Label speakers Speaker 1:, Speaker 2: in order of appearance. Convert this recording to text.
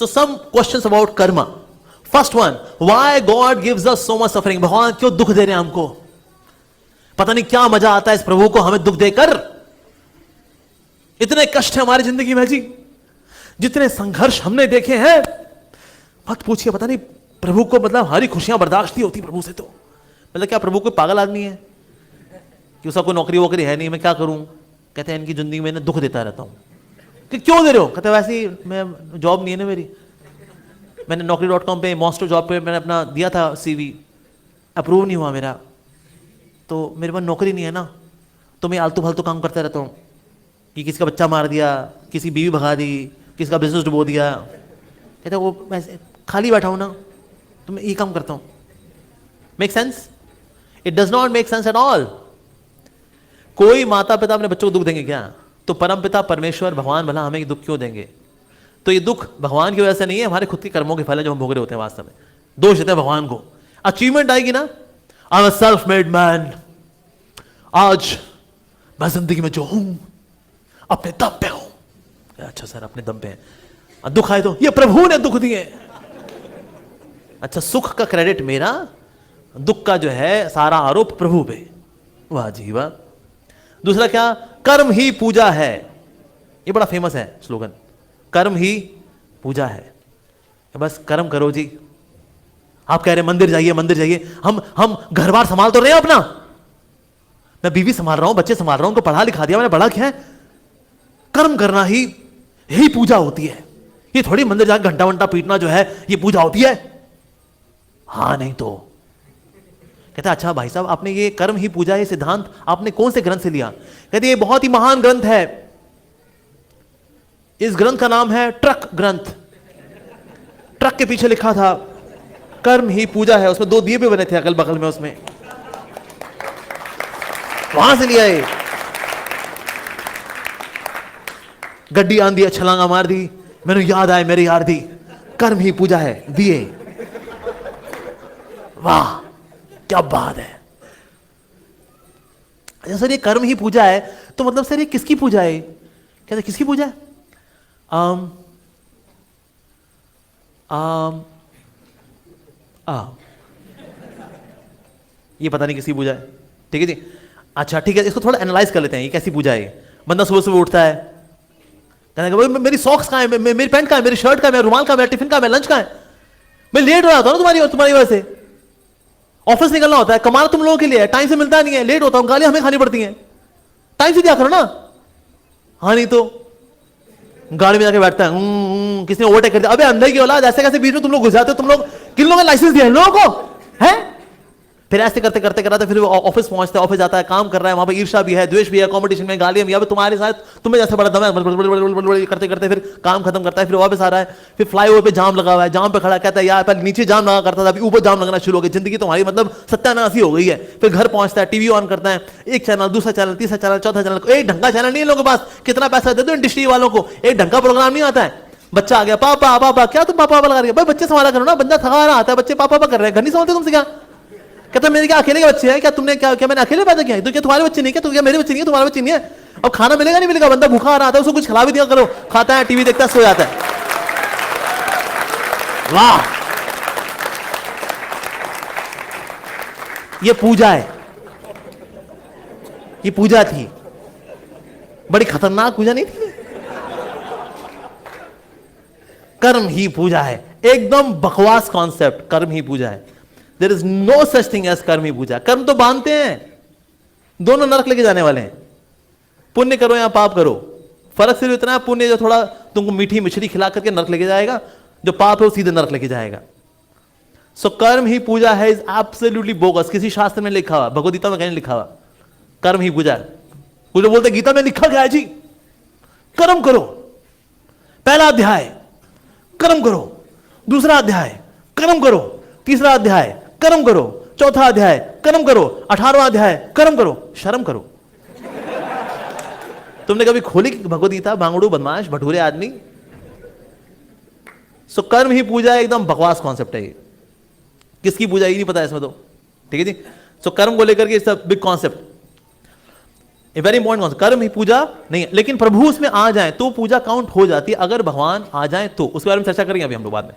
Speaker 1: So some questions about karma. First one, why God gives us so much suffering? भगवान क्यों दुख दे रहे हैं हमको? पता नहीं क्या मजा आता है इस प्रभु को हमें दुख देकर। इतने कष्ट है हमारी जिंदगी में जी, जितने संघर्ष हमने देखे हैं, मत पूछिए। पता नहीं प्रभु को मतलब हमारी खुशियां बर्दाश्त नहीं होती प्रभु से। तो मतलब क्या प्रभु कोई पागल आदमी है कि उसका कोई नौकरी वोकरी है नहीं, मैं क्या करूं? कहते हैं इनकी जिंदगी में दुख देता रहता हूं। कि क्यों दे रहे हो? कहते वैसे ही मैं जॉब नहीं है ना मेरी, मैंने naukri.com पे मॉन्स्टर जॉब पे मैंने अपना दिया था CV, अप्रूव नहीं हुआ मेरा, तो मेरे पास नौकरी नहीं है ना, तो मैं आलतू फालतू काम करता रहता हूँ कि किसी का बच्चा मार दिया, किसी बीवी भगा दी, किसी का बिजनेस डुबो दिया। कहते वो वैसे खाली बैठा हूँ ना, तो मैं ये काम करता हूँ। Make sense? It does not make sense at all. कोई माता पिता अपने बच्चों को दुख देंगे क्या? तो परम पिता परमेश्वर भगवान भला हमें दुख क्यों देंगे? तो ये दुख भगवान की वजह से नहीं है, हमारे खुद के कर्मों के फल है जो हम भोग रहे होते हैं। वास्तव में दोष देते हैं भगवान को। अचीवमेंट आएगी ना, I am a self made man, आज मैं जिंदगी में जो हूं अपने दम पे हूं। अच्छा सर अपने दम पे है। दुख आए तो ये प्रभु ने दुख दिए। अच्छा, सुख का क्रेडिट मेरा, दुख का जो है सारा आरोप प्रभु पे। वाह जी वाह। दूसरा क्या? कर्म ही पूजा है। ये बड़ा फेमस है स्लोगन, कर्म ही पूजा है। बस कर्म करो जी। आप कह रहे मंदिर जाइए मंदिर जाइए, हम घर बार संभाल तो रहे हैं अपना। मैं बीवी संभाल रहा हूं, बच्चे संभाल रहा हूं, उनको पढ़ा लिखा दिया मैंने, बड़ा क्या है? कर्म करना ही पूजा होती है। ये थोड़ी मंदिर जाकर घंटा वंटा पीटना जो है ये पूजा होती है। हाँ नहीं तो। कहते अच्छा भाई साहब आपने ये कर्म ही पूजा ये सिद्धांत आपने कौन से ग्रंथ से लिया? कहते ये बहुत ही महान ग्रंथ है। इस ग्रंथ का नाम है ट्रक ग्रंथ। ट्रक के पीछे लिखा था कर्म ही पूजा है, उसमें 2 दिए भी बने थे अगल बगल में, उसमें वहां से लिया है। गड्डी आंधी छलांगा मार दी, मैंने याद आए मेरी यार दी, कर्म ही पूजा है, दिए। वाह क्या बात है। अच्छा सर ये कर्म ही पूजा है, तो मतलब सर ये किसकी पूजा है? कहते किसकी पूजा है? ये पता नहीं किसकी पूजा है। ठीक है जी, अच्छा ठीक है, इसको थोड़ा एनालाइज कर लेते हैं। ये कैसी पूजा है? बंदा सुबह सुबह उठता है, कहता है मेरी सॉक्स कहाँ है, मेरी पैंट कहाँ है, मेरी शर्ट कहाँ है, मेरा रुमाल कहाँ है, मेरा टिफिन कहाँ है, मेरा लंच कहाँ है? मैं लेट हो रहा था ना तुम्हारी वजह से। ऑफिस निकलना होता है, कमाना तुम लोगों के लिए है, टाइम से मिलता नहीं है, लेट होता हूं, गालियां हमें खानी पड़ती हैं। टाइम से दिया करो ना। हाँ नहीं तो गाड़ी में जाके बैठता है, किसने ओवरटेक कर दिया, अबे अंदर की औलाद, ऐसे कैसे बीच में तुम लोग घुस जाते हो? तुम लोग किन लोगों ने लाइसेंस दिया है लोगों को? है फिर ऐसे करते करते कराते फिर ऑफिस पहुंचता है, ऑफिस जाता है, काम कर रहा है, वहां पे ईर्ष्या भी है, द्वेष भी है, कंपटीशन में गालियां भी है। तुम्हारे साथ तुम्हें जैसे बड़ा दम है, करते करते फिर काम खत्म करता है, फिर वापस आ रहा है, फिर फ्लाईओवर पे जाम लगा हुआ है, जाम पे खड़ा कहता है यार पहले नीचे जाम लगा करता था, अभी ऊपर जाम लगना शुरू हो गई, जिंदगी तुम्हारी मतलब सत्यानाश हो गई है। फिर घर पहुंचता है, टीवी ऑन करता है, एक चैनल, दूसरा चैनल, तीसरा चैनल, चौथा चैनल, एक ढंग का चैनल नहीं है लोगों के पास। कितना पैसा दे दो इंडस्ट्री वालों को, एक ढंग का प्रोग्राम नहीं आता है। बच्चा आ गया, पापा पापा, क्या तुम पापा लगा रहे हो? भाई बच्चे संभाला करो ना, बंदा थका रहा आता है, बच्चे पापा कर रहे हैं, घर नहीं संभालते तुमसे क्या? कहता मेरे क्या अकेले के बच्चे हैं क्या? तुमने क्या मैंने अकेले पैदा किया है? तो क्या तुम्हारे बच्चे नहीं? क्या तो क्या मेरे बच्चे नहीं है? तुम्हारे बच्चे नहीं है? अब खाना मिलेगा नहीं मिलेगा? बंदा भूखा आ रहा था, उसको कुछ खिला भी दिया करो, खाता है, टीवी देखता है, सो जाता है। वाह ये पूजा है, ये पूजा थी, बड़ी खतरनाक पूजा नहीं थी? कर्म ही पूजा है, एकदम बकवास कॉन्सेप्ट। कर्म ही पूजा है, there is no such thing as कर्म ही पूजा। कर्म तो बांधते हैं, दोनों नरक लेके जाने वाले हैं। पुण्य करो या पाप करो, फर्क सिर्फ इतना है, पुण्य जो थोड़ा तुमको मीठी मछली खिला करके नरक लेके जाएगा, जो पाप है वो सीधे नरक लेके जाएगा। सो कर्म ही पूजा है इज एब्सोल्युटली बोगस। किसी शास्त्र में लिखा हुआ, भगवद गीता में कहीं लिखा हुआ कर्म ही पूजा है। कुछ बोलते गीता में लिखा गया है जी कर्म करो, पहला अध्याय कर्म करो, दूसरा अध्याय कर्म करो, तीसरा अध्याय कर्म करो, चौथा अध्याय कर्म करो, 18वां अध्याय कर्म करो। शर्म करो। तुमने कभी खोली भगवद गीता? भांगड़ू, बदमाश, भटूरे आदमी। सो कर्म ही पूजा है, एकदम बकवास कॉन्सेप्ट है ये। किसकी पूजा ये नहीं पता इसमें तो। ठीक है जी। सो कर्म को लेकर के it's a big concept. Very important, कर्म ही पूजा नहीं है, लेकिन प्रभु उसमें आ जाए तो पूजा काउंट हो जाती है, अगर भगवान आ जाए तो। उसके बारे में चर्चा करेंगे अभी हम लोग बाद में।